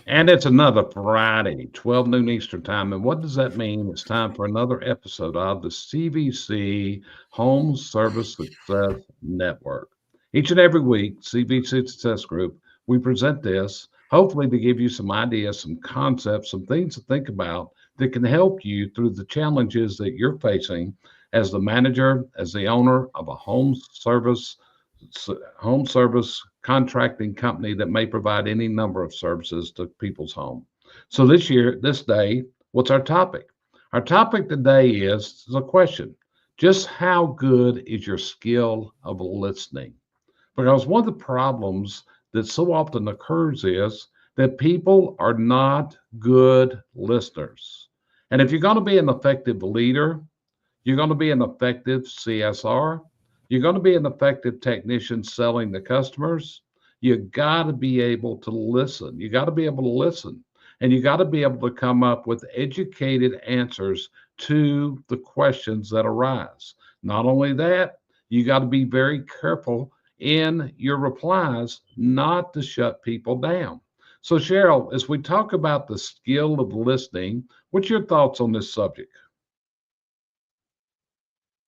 And it's another Friday, 12 noon Eastern time. And what does that mean? It's time for another episode of the CVC Home Service Success Network. Each and every week, CVC Success Group, we present this, hopefully to give you some ideas, some concepts, some things to think about that can help you through the challenges that you're facing as the manager, as the owner of a home service contracting company that may provide any number of services to people's home. So this day, what's our topic? Our topic today is the question: just how good is your skill of listening? Because one of the problems that so often occurs is that people are not good listeners. And if you're going to be an effective leader, you're going to be an effective CSR. You're going to be an effective technician selling to customers. You got to be able to listen. You got to be able to listen. And you got to be able to come up with educated answers to the questions that arise. Not only that, you got to be very careful in your replies not to shut people down. So, Cheryl, as we talk about the skill of listening, what's your thoughts on this subject?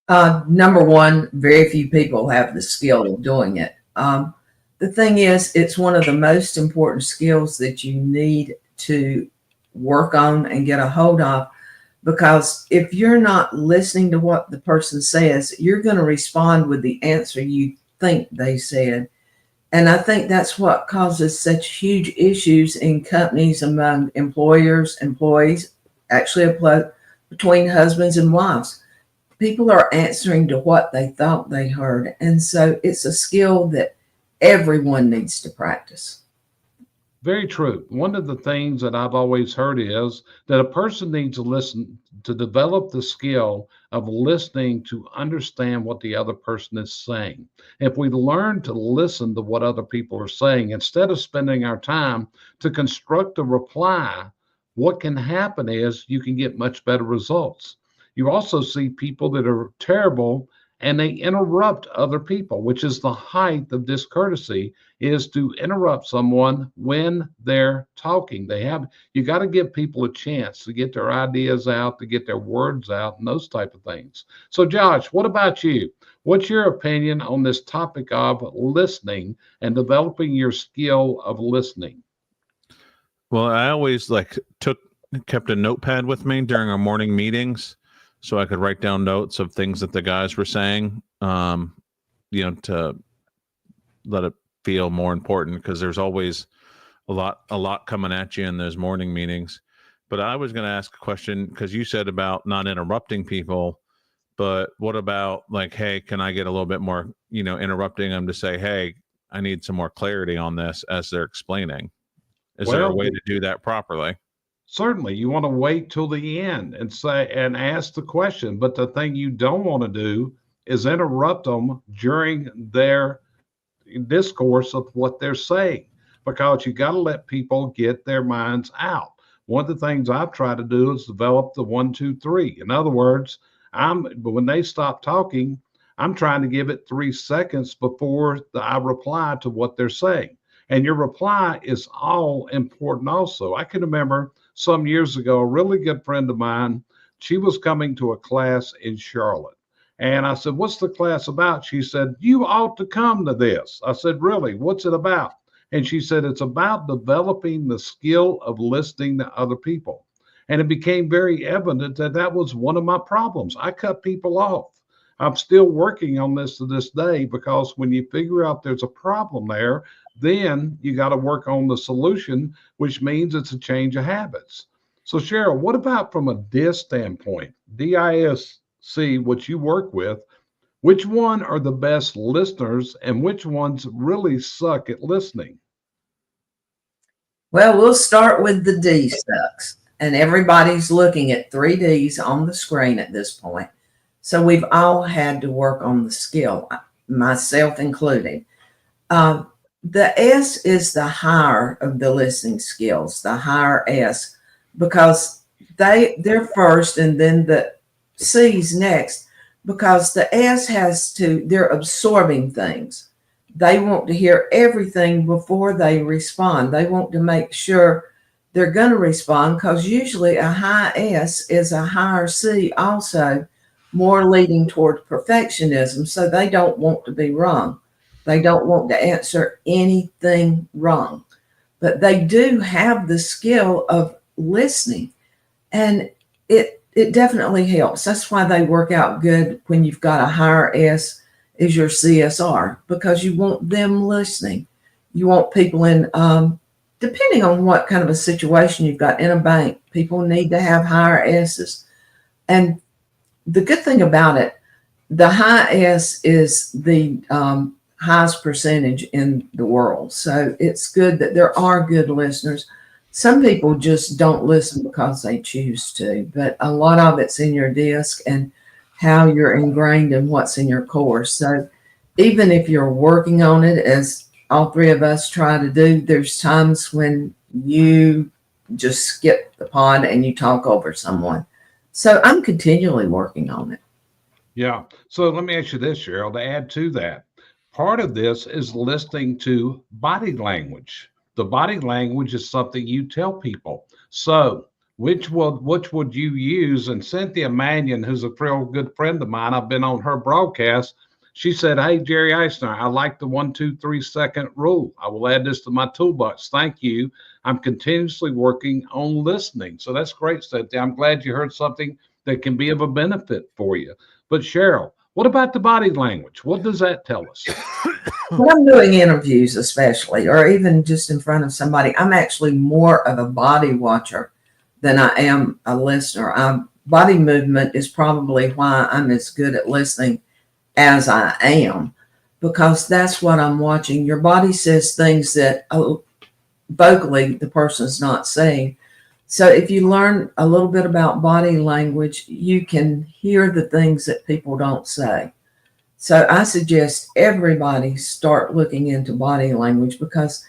Number one, very few people have the skill of doing it. The thing is, it's one of the most important skills that you need to work on and get a hold of, because if you're not listening to what the person says, you're going to respond with the answer you think they said. And I think that's what causes such huge issues in companies among employers, employees, actually between husbands and wives. People are answering to what they thought they heard. And so it's a skill that everyone needs to practice. Very true. One of the things that I've always heard is that a person needs to listen to develop the skill of listening to understand what the other person is saying. If we learn to listen to what other people are saying instead of spending our time to construct a reply, what can happen is you can get much better results. You also see people that are terrible and they interrupt other people, which is the height of discourtesy, is to interrupt someone when they're talking. You got to give people a chance to get their ideas out, to get their words out, and those type of things. So, Josh, what about you? What's your opinion on this topic of listening and developing your skill of listening? Well, I always kept a notepad with me during our morning meetings so I could write down notes of things that the guys were saying, to let it feel more important, because there's always a lot coming at you in those morning meetings. But I was going to ask a question, because you said about not interrupting people, but what about hey, can I get a little bit more, interrupting them to say, hey, I need some more clarity on this as they're explaining. Is there a Well, way to do that properly? certainly, you want to wait till the end and say and ask the question. But the thing you don't want to do is interrupt them during their discourse of what they're saying, because you got to let people get their minds out. One of the things I've tried to do is develop the 1, 2, 3. In other words, but when they stop talking, I'm trying to give it 3 seconds before I reply to what they're saying. And your reply is all important also. I can remember some years ago, a really good friend of mine, she was coming to a class in Charlotte. And I said, "What's the class about?" She said, "You ought to come to this." I said, "Really? What's it about?" And she said, "It's about developing the skill of listening to other people." And it became very evident that that was one of my problems. I cut people off. I'm still working on this to this day, because when you figure out there's a problem there, then you got to work on the solution, which means it's a change of habits. So, Cheryl, what about from a DIS standpoint, DISC, what you work with? Which one are the best listeners and which ones really suck at listening? Well, we'll start with the D sucks. And everybody's looking at 3Ds on the screen at this point. So we've all had to work on the skill, myself included. Um, the S is the higher of the listening skills, the higher S, because they're first and then the C's next, because the S they're absorbing things. They want to hear everything before they respond. They want to make sure they're going to respond, because usually a high S is a higher C also, more leading toward perfectionism. So they don't want to be wrong. They don't want to answer anything wrong, but they do have the skill of listening, and it definitely helps. That's why they work out good when you've got a higher S is your CSR, because you want them listening. You want people in, depending on what kind of a situation you've got in a bank, people need to have higher S's. And the good thing about it, the high S is the highest percentage in the world. So it's good that there are good listeners. Some people just don't listen because they choose to, but a lot of it's in your disc and how you're ingrained in what's in your course. So even if you're working on it, as all three of us try to do, there's times when you just skip the pond and you talk over someone. So I'm continually working on it. Yeah. So let me ask you this, Cheryl, to add to that. Part of this is listening to body language. The body language is something you tell people. So which would you use? And Cynthia Mannion, who's a real good friend of mine, I've been on her broadcast. She said, "Hey, Jerry Eisner, I like the 1, 2, 3 second rule. I will add this to my toolbox. Thank you. I'm continuously working on listening." So that's great, Cynthia. I'm glad you heard something that can be of a benefit for you. But Cheryl, what about the body language? What does that tell us? When I'm doing interviews, especially, or even just in front of somebody, I'm actually more of a body watcher than I am a listener. Body movement is probably why I'm as good at listening as I am, because that's what I'm watching. Your body says things that vocally the person's not saying. So if you learn a little bit about body language, you can hear the things that people don't say. So I suggest everybody start looking into body language, because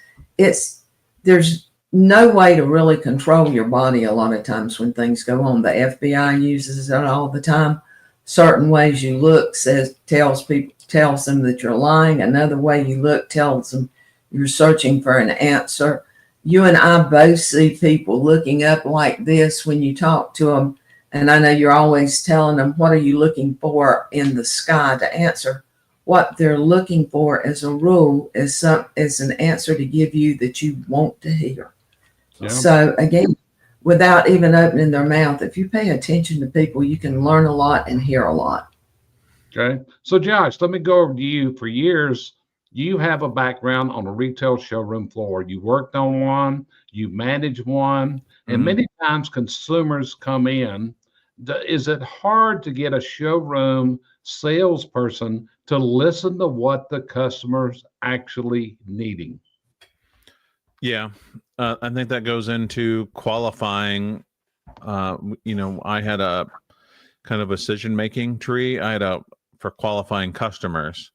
there's no way to really control your body a lot of times when things go on. The FBI uses it all the time. Certain ways you look tells them that you're lying. Another way you look tells them you're searching for an answer. You and I both see people looking up like this when you talk to them. And I know you're always telling them, what are you looking for in the sky to answer? What they're looking for as a rule is an answer to give you that you want to hear. Yeah. So again, without even opening their mouth, if you pay attention to people, you can learn a lot and hear a lot. Okay. So Josh, let me go over to you. For years, you have a background on a retail showroom floor. You worked on one, you managed one, and many times consumers come in. Is it hard to get a showroom salesperson to listen to what the customer's actually needing? Yeah, I think that goes into qualifying. I had a kind of a decision-making tree. I had for qualifying customers.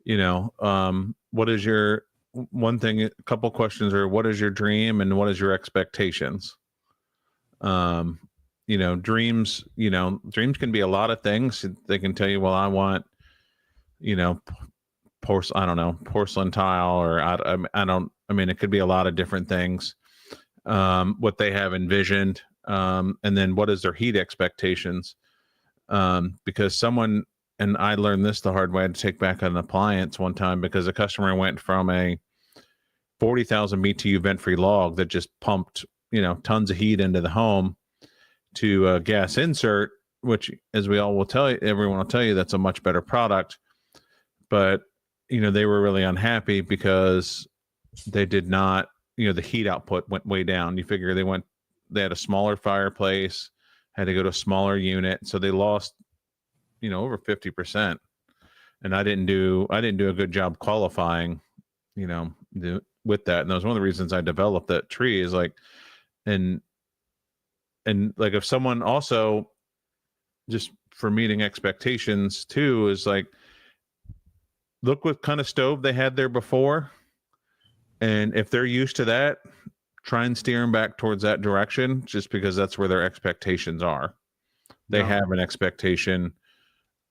What is your one thing? A couple questions are: what is your dream, and what is your expectations? Dreams can be a lot of things. They can tell you, well, I want, porcelain tile, or it could be a lot of different things. What they have envisioned, and then what is their heat expectations? Because and I learned this the hard way. I had to take back an appliance one time because a customer went from a 40,000 BTU vent-free log that just pumped, tons of heat into the home to a gas insert, which, as everyone will tell you, that's a much better product. But, they were really unhappy because they did not, the heat output went way down. You figure they had a smaller fireplace, had to go to a smaller unit. So they lost, over 50%. And I didn't do a good job qualifying, with that. And that was one of the reasons I developed that tree, is like, and like, if someone also, just for meeting expectations too, is like, look what kind of stove they had there before. And if they're used to that, try and steer them back towards that direction, just because that's where their expectations are. They have an expectation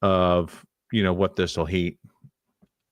of, what this will heat.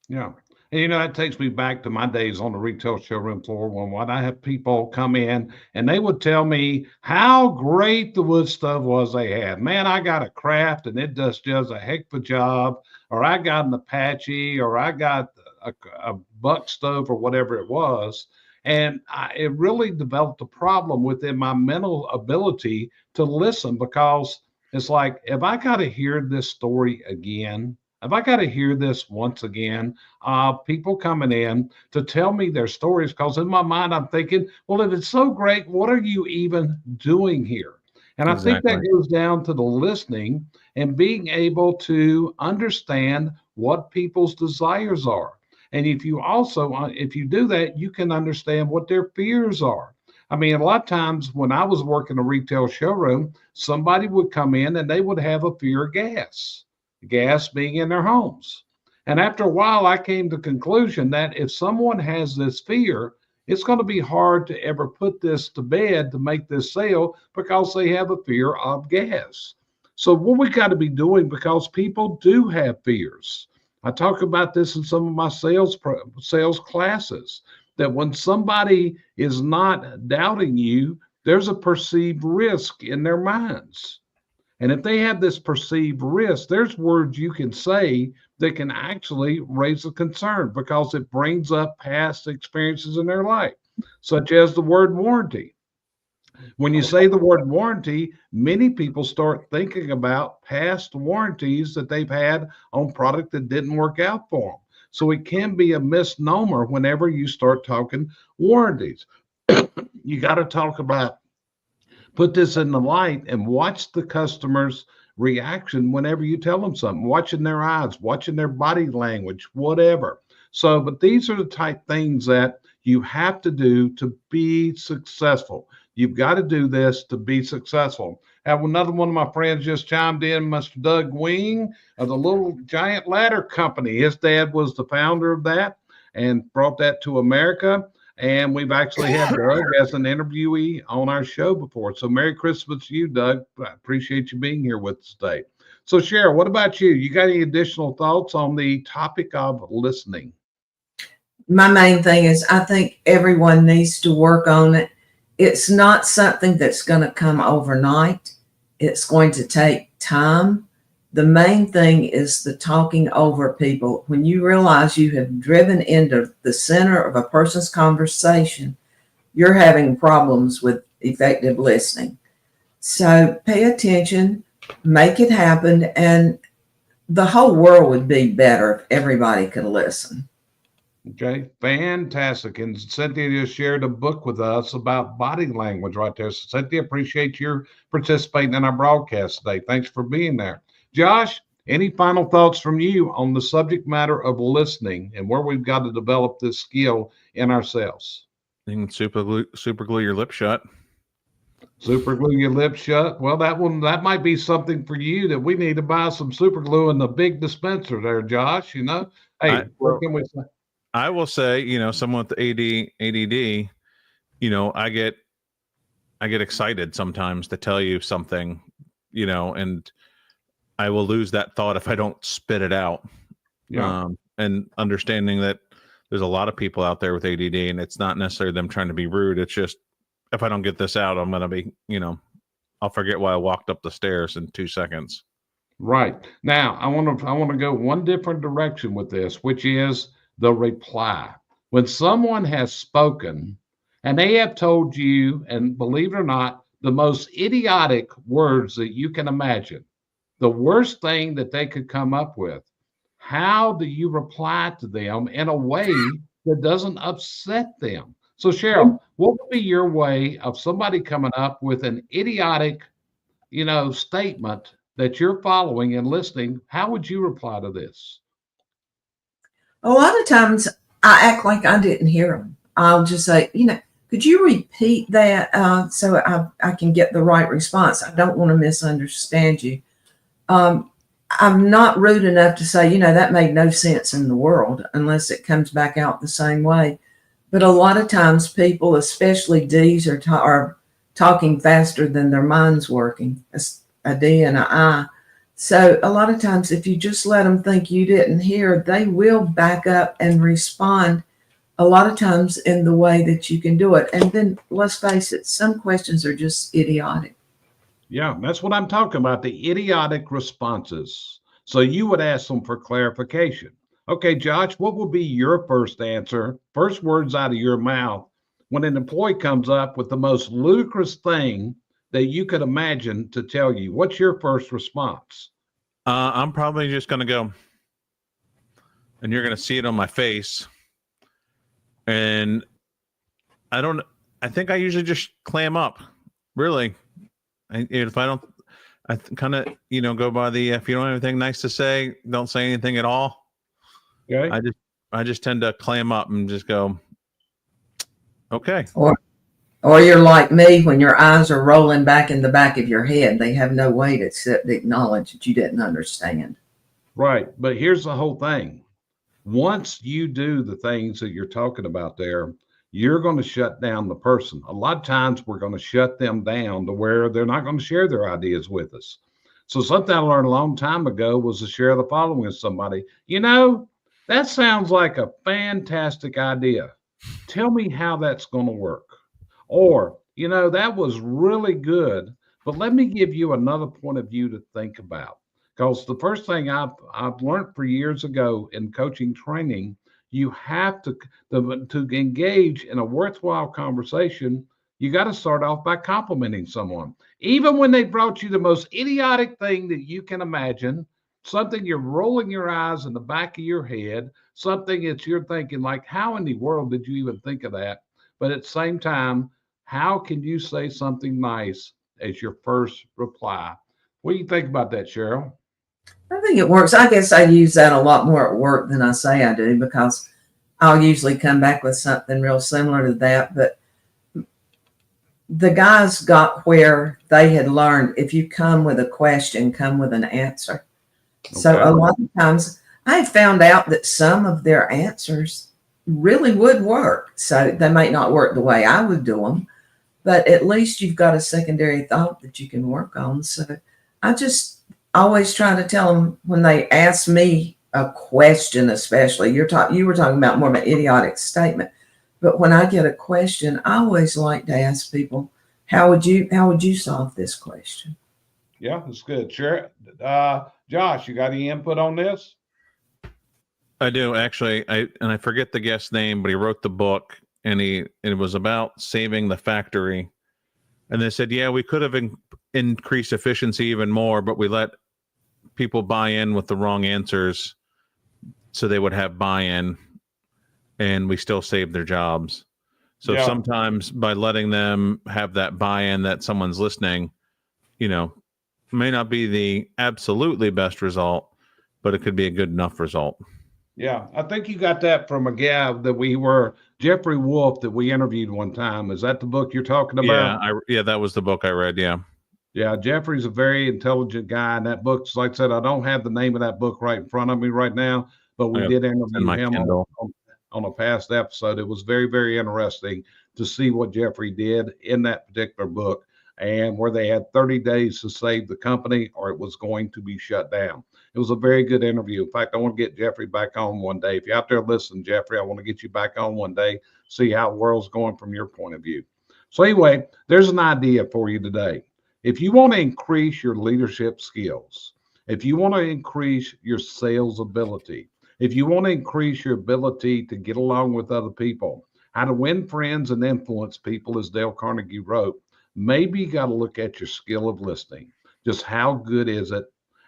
Yeah. And that takes me back to my days on the retail showroom floor when I have people come in and they would tell me how great the wood stove was they had. Man, I got a Craft and it does a heck of a job, or I got an Apache, or I got a Buck stove, or whatever it was. And it really developed a problem within my mental ability to listen, because it's like, if I got to hear this story again, if I got to hear this once again, people coming in to tell me their stories, because in my mind, I'm thinking, well, if it's so great, what are you even doing here? And I think that Exactly. goes down to the listening and being able to understand what people's desires are. And if you do that, you can understand what their fears are. I mean, a lot of times when I was working a retail showroom, somebody would come in and they would have a fear of gas being in their homes. And after a while, I came to the conclusion that if someone has this fear, it's going to be hard to ever put this to bed to make this sale, because they have a fear of gas. So what we got to be doing, because people do have fears. I talk about this in some of my sales classes, that when somebody is not doubting you, there's a perceived risk in their minds. And if they have this perceived risk, there's words you can say that can actually raise a concern, because it brings up past experiences in their life, such as the word warranty. When you say the word warranty, many people start thinking about past warranties that they've had on product that didn't work out for them. So it can be a misnomer whenever you start talking warranties. You got to talk about, put this in the light and watch the customer's reaction whenever you tell them something, watching their eyes, watching their body language, whatever. So, but these are the type things that you have to do to be successful. You've got to do this to be successful. Have another one of my friends just chimed in, Mr. Doug Wing of the Little Giant Ladder Company. His dad was the founder of that and brought that to America. And we've actually had Doug as an interviewee on our show before. So Merry Christmas to you, Doug. I appreciate you being here with us today. So Cheryl, what about you? You got any additional thoughts on the topic of listening? My main thing is, I think everyone needs to work on it. It's not something that's going to come overnight. It's going to take time. The main thing is the talking over people. When you realize you have driven into the center of a person's conversation, you're having problems with effective listening. So pay attention, make it happen, and the whole world would be better if everybody could listen. Okay, fantastic. And Cynthia just shared a book with us about body language right there. So Cynthia, appreciate your participating in our broadcast today. Thanks for being there. Josh, any final thoughts from you on the subject matter of listening and where we've got to develop this skill in ourselves? You can super glue your lip shut. Super glue your lips shut. Well, that might be something for you, that we need to buy some super glue in the big dispenser there, Josh. Hey, what can we say? I will say, someone with ADD, I get excited sometimes to tell you something, and I will lose that thought if I don't spit it out. Yeah. And understanding that there's a lot of people out there with ADD, and it's not necessarily them trying to be rude. It's just, if I don't get this out, I'm going to be, I'll forget why I walked up the stairs in 2 seconds. Right. Now, I want to go one different direction with this, which is the reply. When someone has spoken and they have told you, and believe it or not, the most idiotic words that you can imagine, the worst thing that they could come up with, how do you reply to them in a way that doesn't upset them? So Cheryl, what would be your way of somebody coming up with an idiotic, statement that you're following and listening? How would you reply to this? A lot of times I act like I didn't hear them. I'll just say, could you repeat that so I can get the right response? I don't want to misunderstand you. I'm not rude enough to say, that made no sense in the world unless it comes back out the same way. But a lot of times people, especially D's, are talking faster than their mind's working, a D and an I. So a lot of times, if you just let them think you didn't hear, they will back up and respond a lot of times in the way that you can do it. And then let's face it, some questions are just idiotic. Yeah, that's what I'm talking about, the idiotic responses. So you would ask them for clarification. Okay, Josh, what would be your first answer, first words out of your mouth when an employee comes up with the most ludicrous thing that you could imagine to tell you? What's your first response? I'm probably just going to go, and you're going to see it on my face. And I think I usually just clam up, really. If I don't, I kind of, go by the, if you don't have anything nice to say, don't say anything at all. Okay. I just tend to clam up and just go, okay. Or you're like me when your eyes are rolling back in the back of your head. They have no way to accept the acknowledge that you didn't understand. Right. But here's the whole thing. Once you do the things that you're talking about there, you're going to shut down the person. A lot of times we're going to shut them down to where they're not going to share their ideas with us. So something I learned a long time ago was to share the following with somebody. That sounds like a fantastic idea. Tell me how that's going to work. Or, that was really good, but let me give you another point of view to think about. Because the first thing I've learned for years ago in coaching training, you have to engage in a worthwhile conversation. You got to start off by complimenting someone, even when they brought you the most idiotic thing that you can imagine, something you're rolling your eyes in the back of your head, something that you're thinking like, how in the world did you even think of that? But at the same time, how can you say something nice as your first reply? What do you think about that, Cheryl? I think it works. I guess I use that a lot more at work than I say I do, because I'll usually come back with something real similar to that. But the guys got where they had learned, if you come with a question, come with an answer. So a lot of times I found out that some of their answers really would work. So they might not work the way I would do them, but at least you've got a secondary thought that you can work on. So I just always try to tell them when they ask me a question, especially you were talking about more of an idiotic statement, but when I get a question, I always like to ask people, how would you solve this question? Yeah, that's good. Sure. Josh, you got any input on this? I do actually. I forget the guest's name, but he wrote the book, and it was about saving the factory. And they said, yeah, we could have increased efficiency even more, but we let people buy in with the wrong answers, so they would have buy-in, and we still saved their jobs. So sometimes by letting them have that buy-in that someone's listening, may not be the absolutely best result, but it could be a good enough result. Yeah, I think you got that from a guy that Jeffrey Wolf, that we interviewed one time. Is that the book you're talking about? Yeah, that was the book I read. Yeah. Yeah, Jeffrey's a very intelligent guy, and that book's, like I said, I don't have the name of that book right in front of me right now, but we did interview him on a past episode. It was very, very interesting to see what Jeffrey did in that particular book, and where they had 30 days to save the company or it was going to be shut down. It was a very good interview. In fact, I want to get Jeffrey back on one day. If you're out there listening, Jeffrey, I want to get you back on one day, see how the world's going from your point of view. So anyway, there's an idea for you today. If you want to increase your leadership skills, if you want to increase your sales ability, if you want to increase your ability to get along with other people, how to win friends and influence people, as Dale Carnegie wrote, maybe you got to look at your skill of listening. Just how good is it,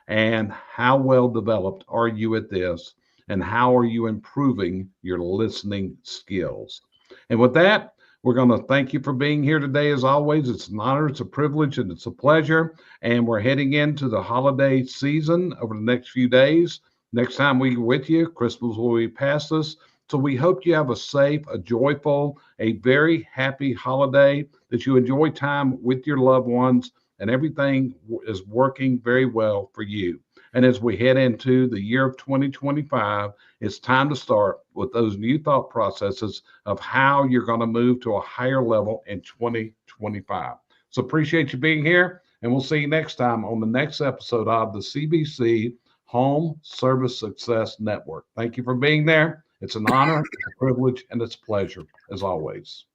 and how well developed are you at this, and how are you improving your listening skills? And with that, we're going to thank you for being here today. As always, it's an honor, it's a privilege, and it's a pleasure. And we're heading into the holiday season over the next few days. Next time we're with you, Christmas will be past us. So we hope you have a safe, a joyful, a very happy holiday, that you enjoy time with your loved ones, and everything is working very well for you. And as we head into the year of 2025, it's time to start with those new thought processes of how you're going to move to a higher level in 2025. So appreciate you being here. And we'll see you next time on the next episode of the CVC Home Service Success Network. Thank you for being there. It's an honor, it's a privilege, and it's a pleasure, as always.